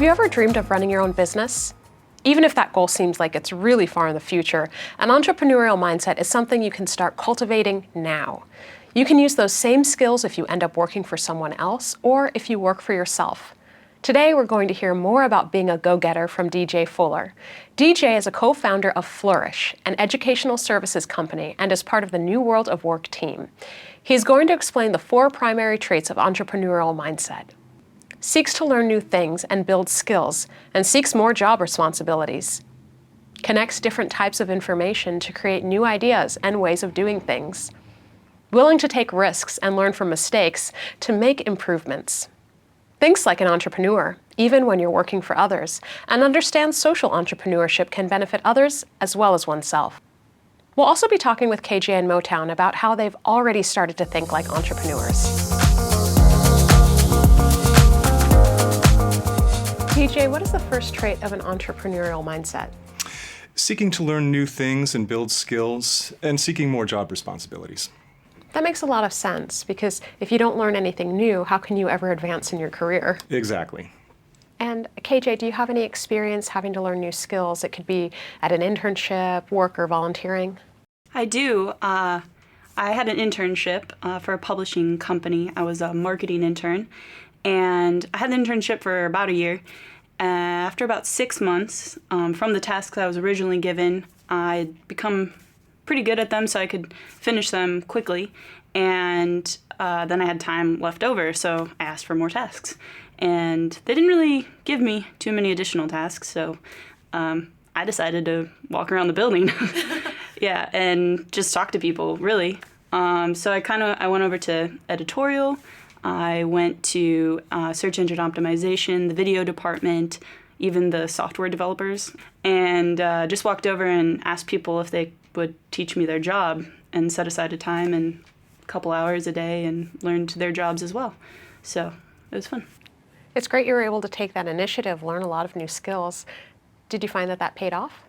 Have you ever dreamed of running your own business? Even if that goal seems like it's really far in the future, an entrepreneurial mindset is something you can start cultivating now. You can use those same skills if you end up working for someone else or if you work for yourself. Today, we're going to hear more about being a go-getter from DJ Fuller. DJ is a co-founder of Flourish, an educational services company, and is part of the New World of Work team. He's going to explain the 4 primary traits of entrepreneurial mindset. Seeks to learn new things and build skills, and seeks more job responsibilities. Connects different types of information to create new ideas and ways of doing things. Willing to take risks and learn from mistakes to make improvements. Thinks like an entrepreneur, even when you're working for others, and understands social entrepreneurship can benefit others as well as oneself. We'll also be talking with KJ and Motown about how they've already started to think like entrepreneurs. KJ, what is the first trait of an entrepreneurial mindset? Seeking to learn new things and build skills, and seeking more job responsibilities. That makes a lot of sense, because if you don't learn anything new, how can you ever advance in your career? Exactly. And KJ, do you have any experience having to learn new skills? It could be at an internship, work, or volunteering. I do. I had an internship for a publishing company. I was a marketing intern, and I had the internship for about a year. After about 6 months, from the tasks I was originally given, I'd become pretty good at them so I could finish them quickly, and then I had time left over, so I asked for more tasks. And they didn't really give me too many additional tasks, so I decided to walk around the building. Yeah, and just talk to people, really. So I went over to editorial. I went to search engine optimization, the video department, even the software developers, and just walked over and asked people if they would teach me their job, and set aside a time and a couple hours a day and learned their jobs as well. So it was fun. It's great you were able to take that initiative, learn a lot of new skills. Did you find that that paid off?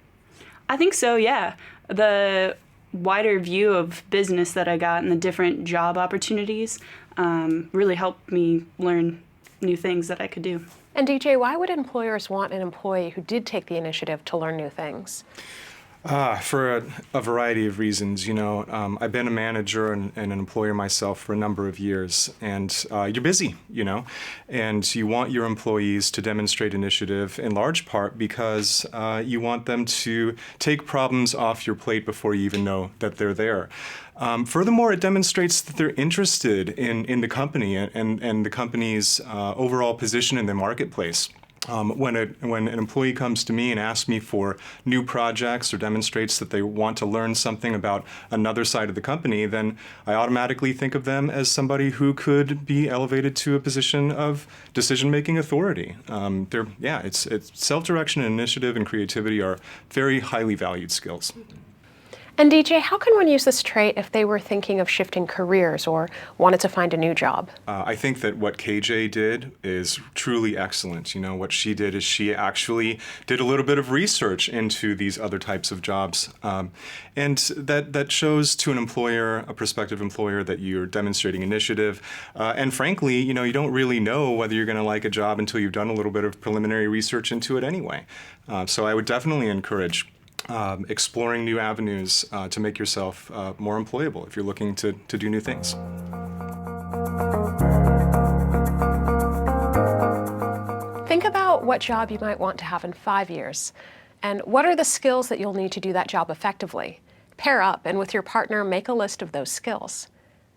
I think so, yeah. The wider view of business that I got and the different job opportunities really helped me learn new things that I could do. And DJ, why would employers want an employee who did take the initiative to learn new things? For a variety of reasons. I've been a manager and an employer myself for a number of years, and you're busy, and you want your employees to demonstrate initiative in large part because you want them to take problems off your plate before you even know that they're there. Furthermore, it demonstrates that they're interested in the company and the company's overall position in the marketplace. When an employee comes to me and asks me for new projects or demonstrates that they want to learn something about another side of the company, then I automatically think of them as somebody who could be elevated to a position of decision-making authority. It's self-direction and initiative and creativity are very highly valued skills. And DJ, how can one use this trait if they were thinking of shifting careers or wanted to find a new job? I think that what KJ did is truly excellent. What she did is she actually did a little bit of research into these other types of jobs. And that shows to an employer, a prospective employer, that you're demonstrating initiative. And frankly, you don't really know whether you're going to like a job until you've done a little bit of preliminary research into it anyway. So I would definitely encourage exploring new avenues to make yourself more employable if you're looking to do new things. Think about what job you might want to have in 5 years, and what are the skills that you'll need to do that job effectively. Pair up, and with your partner, make a list of those skills.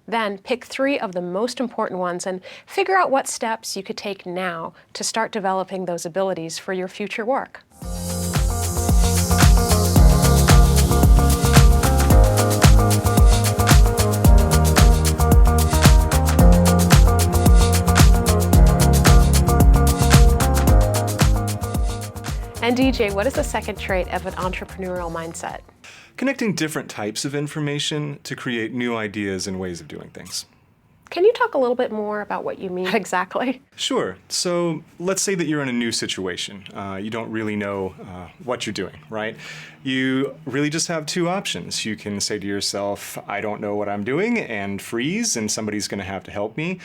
Then pick 3 of the most important ones and figure out what steps you could take now to start developing those abilities for your future work. And DJ, what is the second trait of an entrepreneurial mindset? Connecting different types of information to create new ideas and ways of doing things. Can you talk a little bit more about what you mean exactly? Sure. So let's say that you're in a new situation. You don't really know what you're doing, right? You really just have two options. You can say to yourself, I don't know what I'm doing, and freeze, and somebody's going to have to help me.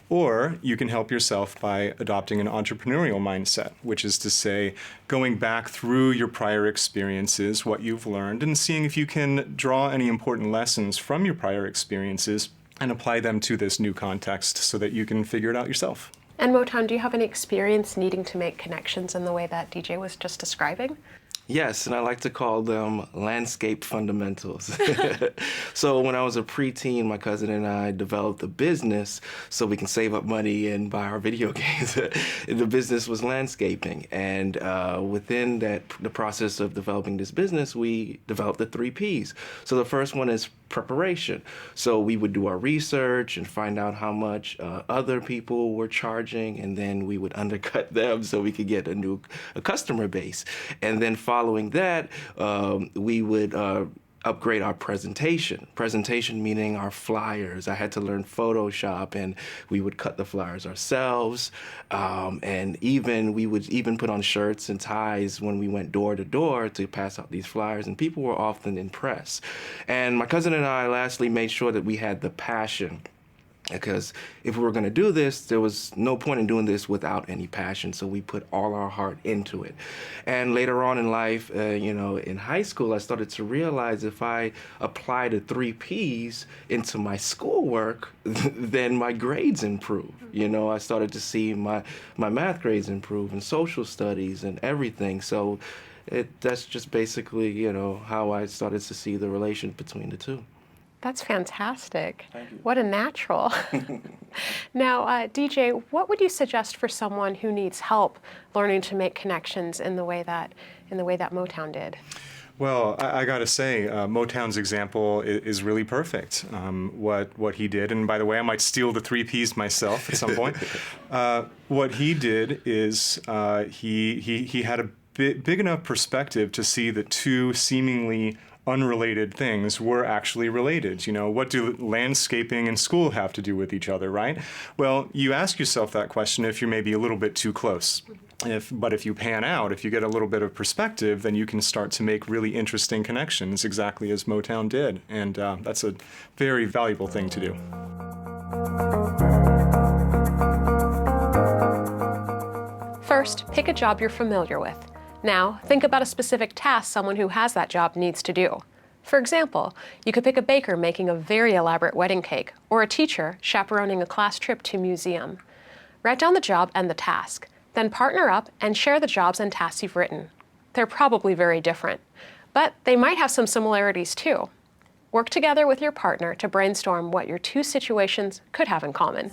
Or you can help yourself by adopting an entrepreneurial mindset, which is to say, going back through your prior experiences, what you've learned, and seeing if you can draw any important lessons from your prior experiences and apply them to this new context so that you can figure it out yourself. And Motown, do you have any experience needing to make connections in the way that DJ was just describing? Yes, and I like to call them landscape fundamentals. So when I was a preteen, my cousin and I developed a business so we can save up money and buy our video games. The business was landscaping, and within the process of developing this business, we developed the 3 Ps. So the first one is preparation. So we would do our research and find out how much other people were charging, and then we would undercut them so we could get a customer base. And then following that, we would upgrade our presentation. Presentation meaning our flyers. I had to learn Photoshop, and we would cut the flyers ourselves. And we would even put on shirts and ties when we went door to door to pass out these flyers, and people were often impressed. And my cousin and I lastly made sure that we had the passion, because if we were going to do this, there was no point in doing this without any passion. So we put all our heart into it. And later on in life, in high school, I started to realize if I apply the 3 Ps into my schoolwork, then my grades improve. I started to see my math grades improve, and social studies and everything. So that's just basically, how I started to see the relation between the two. That's fantastic. Thank you. What a natural. Now, DJ, what would you suggest for someone who needs help learning to make connections in the way that Motown did? Well, I got to say, Motown's example is really perfect. What he did, and by the way, I might steal the 3 Ps myself at some point. What he did is he had a big enough perspective to see that two seemingly unrelated things were actually related. What do landscaping and school have to do with each other, right? Well, you ask yourself that question if you're maybe a little bit too close. But if you pan out, if you get a little bit of perspective, then you can start to make really interesting connections, exactly as Motown did. And that's a very valuable thing to do. First, pick a job you're familiar with. Now, think about a specific task someone who has that job needs to do. For example, you could pick a baker making a very elaborate wedding cake, or a teacher chaperoning a class trip to a museum. Write down the job and the task, then partner up and share the jobs and tasks you've written. They're probably very different, but they might have some similarities too. Work together with your partner to brainstorm what your two situations could have in common.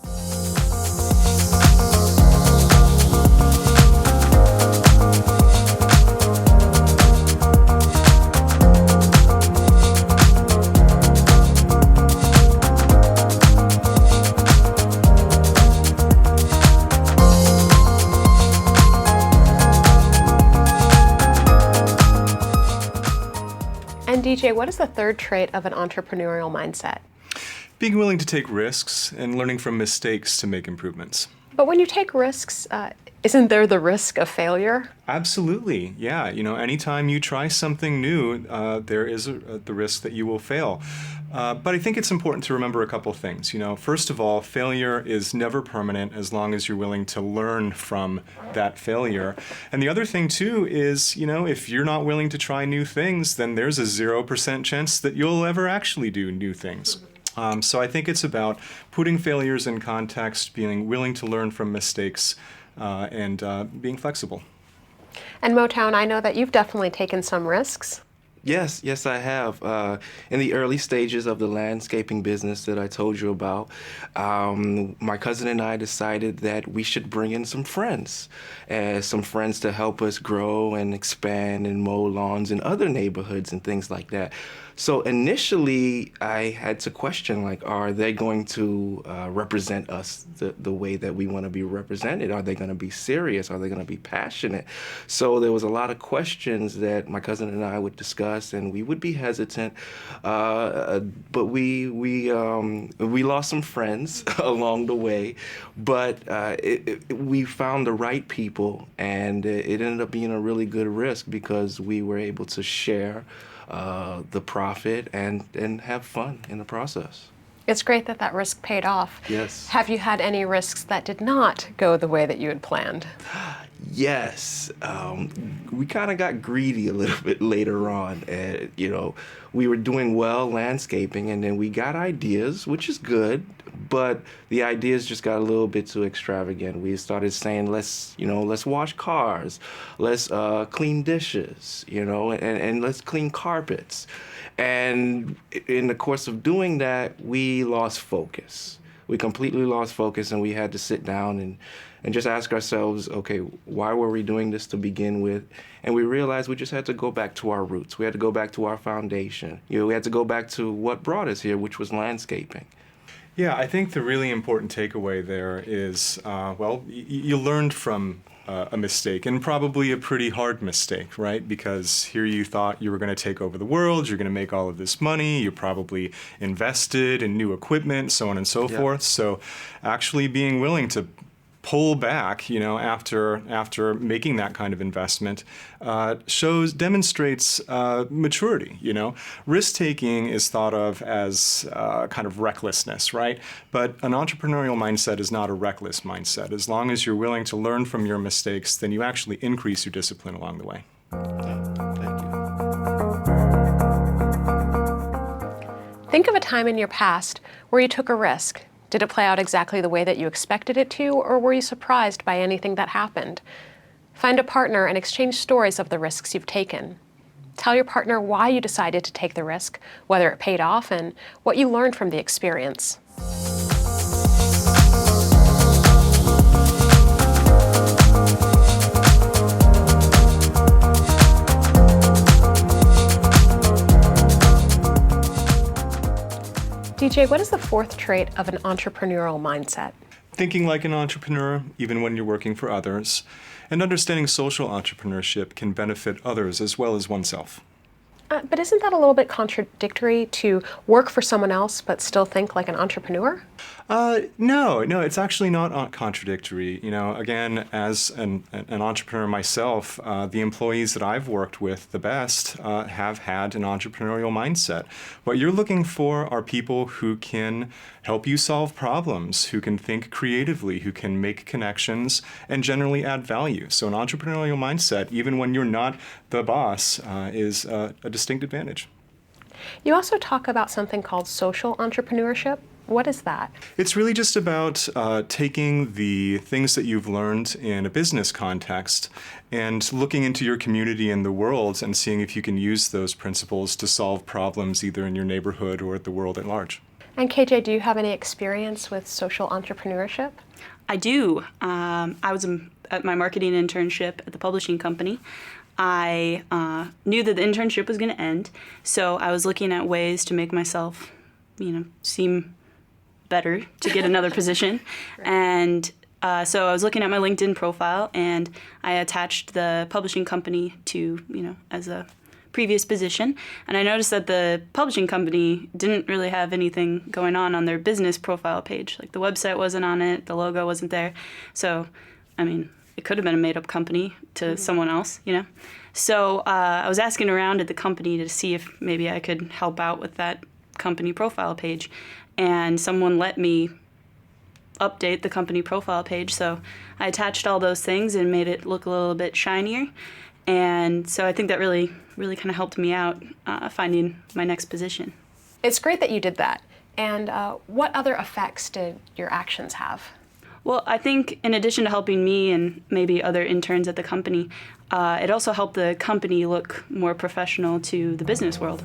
And DJ, what is the third trait of an entrepreneurial mindset? Being willing to take risks and learning from mistakes to make improvements. But when you take risks, isn't there the risk of failure? Absolutely, yeah. Anytime you try something new, there is the risk that you will fail. But I think it's important to remember a couple things. First of all, failure is never permanent as long as you're willing to learn from that failure. And the other thing too is, if you're not willing to try new things, then there's a 0% chance that you'll ever actually do new things. So I think it's about putting failures in context, being willing to learn from mistakes, and being flexible. And Motown, I know that you've definitely taken some risks. Yes, I have. In the early stages of the landscaping business that I told you about, my cousin and I decided that we should bring in some friends to help us grow and expand and mow lawns in other neighborhoods and things like that. So initially, I had to question, are they going to represent us the way that we want to be represented? Are they going to be serious? Are they going to be passionate? So there was a lot of questions that my cousin and I would discuss us, and we would be hesitant. But we lost some friends along the way, but we found the right people, and it ended up being a really good risk because we were able to share the profit and have fun in the process. It's great that that risk paid off. Yes. Have you had any risks that did not go the way that you had planned? Yes. We kind of got greedy a little bit later on. We were doing well landscaping, and then we got ideas, which is good, but the ideas just got a little bit too extravagant. We started saying, let's wash cars, let's clean dishes, and let's clean carpets. And in the course of doing that, we lost focus. We completely lost focus, and we had to sit down and just ask ourselves, okay, why were we doing this to begin with? And we realized we just had to go back to our roots. We had to go back to our foundation. We had to go back to what brought us here, which was landscaping. Yeah, I think the really important takeaway there is, you learned from a mistake, and probably a pretty hard mistake, right? Because here you thought you were going to take over the world, you're going to make all of this money, you probably invested in new equipment, so on and so forth. So actually being willing to pull back, after making that kind of investment, demonstrates maturity. Risk-taking is thought of as kind of recklessness, right? But an entrepreneurial mindset is not a reckless mindset. As long as you're willing to learn from your mistakes, then you actually increase your discipline along the way. Thank you. Think of a time in your past where you took a risk. Did it play out exactly the way that you expected it to, or were you surprised by anything that happened? Find a partner and exchange stories of the risks you've taken. Tell your partner why you decided to take the risk, whether it paid off, and what you learned from the experience. DJ, what is the fourth trait of an entrepreneurial mindset? Thinking like an entrepreneur, even when you're working for others, and understanding social entrepreneurship can benefit others as well as oneself. But isn't that a little bit contradictory to work for someone else but still think like an entrepreneur? No, it's actually not contradictory. Again, as an entrepreneur myself, the employees that I've worked with the best have had an entrepreneurial mindset. What you're looking for are people who can help you solve problems, who can think creatively, who can make connections, and generally add value. So an entrepreneurial mindset, even when you're not the boss, is a distinct advantage. You also talk about something called social entrepreneurship. What is that? It's really just about taking the things that you've learned in a business context and looking into your community and the world and seeing if you can use those principles to solve problems either in your neighborhood or at the world at large. And KJ, do you have any experience with social entrepreneurship? I do. I was at my marketing internship at the publishing company. I knew that the internship was going to end, so I was looking at ways to make myself, seem better to get another position. Right. And so I was looking at my LinkedIn profile, and I attached the publishing company to, as a previous position. And I noticed that the publishing company didn't really have anything going on their business profile page. Like the website wasn't on it, the logo wasn't there. So, it could have been a made-up company to someone else, So I was asking around at the company to see if maybe I could help out with that company profile page. And someone let me update the company profile page. So I attached all those things and made it look a little bit shinier. And so I think that really kind of helped me out finding my next position. It's great that you did that. And what other effects did your actions have? Well, I think in addition to helping me and maybe other interns at the company, it also helped the company look more professional to the business world.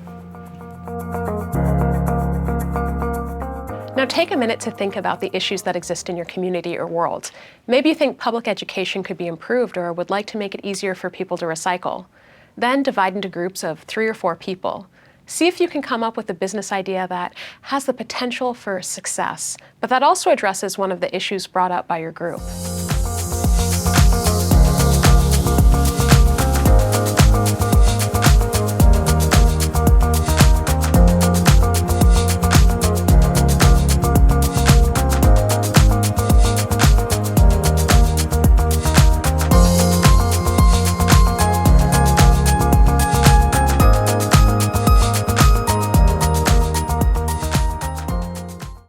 Now take a minute to think about the issues that exist in your community or world. Maybe you think public education could be improved or would like to make it easier for people to recycle. Then divide into groups of 3 or 4 people. See if you can come up with a business idea that has the potential for success, but that also addresses one of the issues brought up by your group.